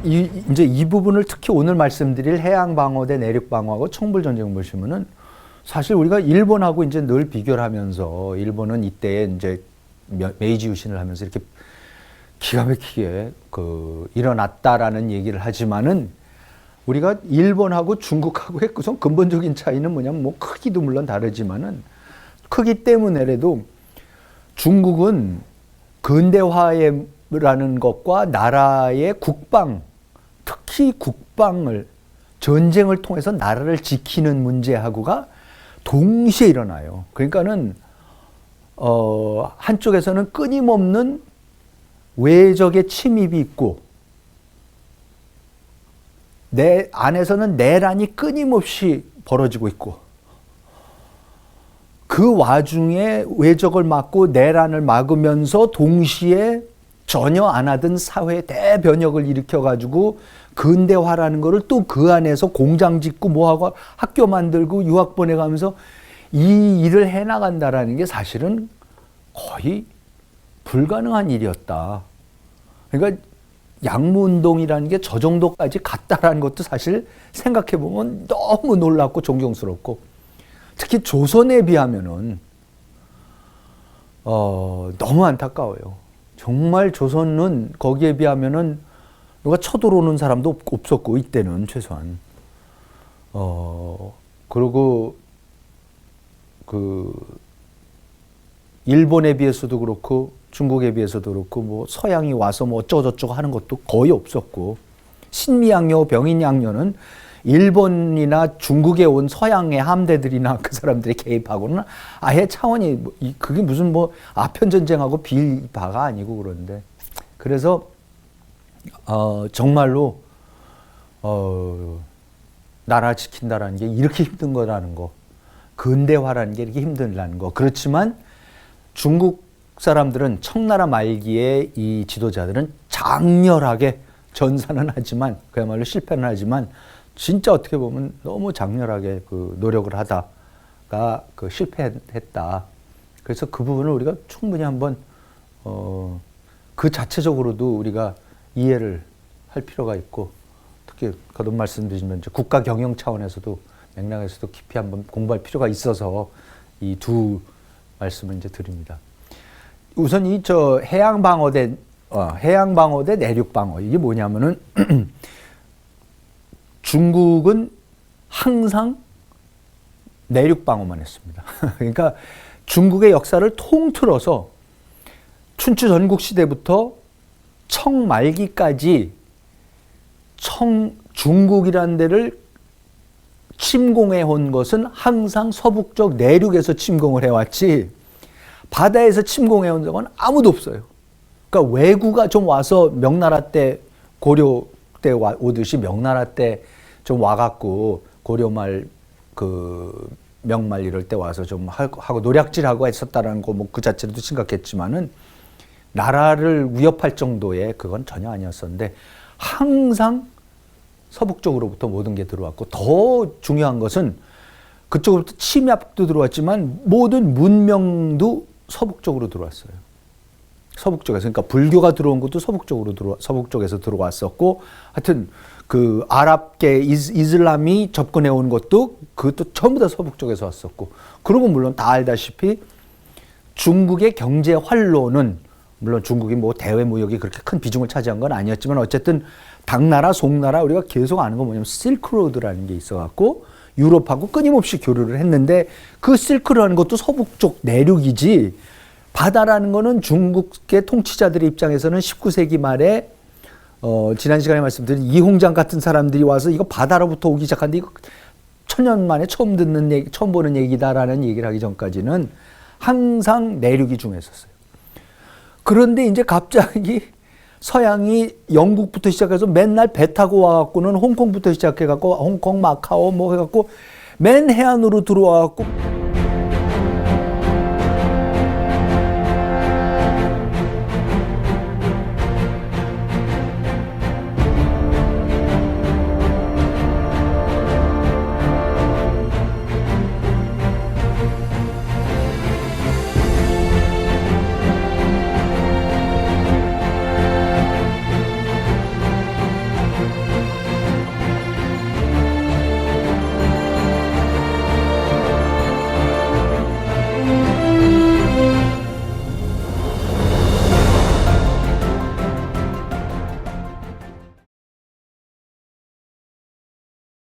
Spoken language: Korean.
이제 이 부분을 특히 오늘 말씀드릴 해양방어대 내륙방어하고 청불전쟁 보시면은 사실 우리가 일본하고 이제 늘 비교를 하면서 일본은 이때에 이제 메이지 유신을 하면서 이렇게 기가 막히게 일어났다라는 얘기를 하지만은 우리가 일본하고 중국하고의 우선 근본적인 차이는 뭐냐면 뭐 크기도 물론 다르지만은 크기 때문에라도 중국은 근대화라는 것과 나라의 국방, 특히 국방을 전쟁을 통해서 나라를 지키는 문제하고가 동시에 일어나요. 그러니까는 한쪽에서는 끊임없는 외적의 침입이 있고 내 안에서는 내란이 끊임없이 벌어지고 있고 그 와중에 외적을 막고 내란을 막으면서 동시에 전혀 안 하던 사회 대변혁을 일으켜가지고 근대화라는 거를 또 그 안에서 공장 짓고 뭐하고 학교 만들고 유학 보내가면서 이 일을 해나간다라는 게 사실은 거의 불가능한 일이었다. 그러니까 양무운동이라는 게 저 정도까지 갔다라는 것도 사실 생각해보면 너무 놀랍고 존경스럽고 특히 조선에 비하면은 너무 안타까워요. 정말 조선은 거기에 비하면은 누가 쳐들어오는 사람도 없었고 이때는 최소한 그리고 일본에 비해서도 그렇고 중국에 비해서도 그렇고 뭐 서양이 와서 뭐 어쩌고저쩌고 하는 것도 거의 없었고 신미양요, 병인양요는 일본이나 중국에 온 서양의 함대들이나 그 사람들이 개입하고는 아예 차원이 그게 무슨 뭐 아편전쟁하고 비일 바가 아니고 그런데 그래서 정말로 나라 지킨다라는 게 이렇게 힘든 거라는 거 근대화라는 게 이렇게 힘들다는 거 그렇지만 중국 사람들은 청나라 말기에 이 지도자들은 장렬하게 전사는 하지만 그야말로 실패는 하지만 진짜 어떻게 보면 너무 장렬하게 노력을 하다가 실패했다. 그래서 그 부분을 우리가 충분히 한번 그 자체적으로도 우리가 이해를 할 필요가 있고 특히 거듭 말씀드리면 국가 경영 차원에서도 맥락에서도 깊이 한번 공부할 필요가 있어서 이 두 말씀을 이제 드립니다. 우선 해양방어대 내륙방어 이게 뭐냐면은 중국은 항상 내륙방어만 했습니다. 그러니까 중국의 역사를 통틀어서 춘추 전국 시대부터 청 말기까지 중국이라는 데를 침공해 온 것은 항상 서북쪽 내륙에서 침공을 해왔지 바다에서 침공해 온 적은 아무도 없어요. 그러니까 외구가 좀 와서 명나라 때 고려 때 오듯이 명나라 때 좀 와갖고 고려말 명말 이럴 때 와서 좀 하고 노략질하고 했었다라는 거 뭐 그 자체로도 심각했지만은 나라를 위협할 정도의 그건 전혀 아니었었는데 항상 서북쪽으로부터 모든 게 들어왔고 더 중요한 것은 그쪽으로부터 침략도 들어왔지만 모든 문명도 서북쪽으로 들어왔어요. 서북쪽에서 그러니까 불교가 들어온 것도 서북쪽에서 들어왔었고 하여튼 아랍계 이슬람이 접근해 온 것도 그것도 전부 다 서북쪽에서 왔었고 그리고 물론 다 알다시피 중국의 경제 활로는 물론 중국이 뭐 대외 무역이 그렇게 큰 비중을 차지한 건 아니었지만 어쨌든 당나라, 송나라 우리가 계속 아는 건 뭐냐면 실크로드라는 게 있어갖고 유럽하고 끊임없이 교류를 했는데 그 실크로드라는 것도 서북쪽 내륙이지 바다라는 거는 중국의 통치자들의 입장에서는 19세기 말에 지난 시간에 말씀드린 이홍장 같은 사람들이 와서 이거 바다로부터 오기 시작한데 이거 천년 만에 처음 보는 얘기다라는 얘기를 하기 전까지는 항상 내륙이 중요했었어요. 그런데 이제 갑자기 서양이 영국부터 시작해서 맨날 배 타고 와갖고는 홍콩부터 시작해갖고 홍콩, 마카오 뭐 해갖고 맨 해안으로 들어와갖고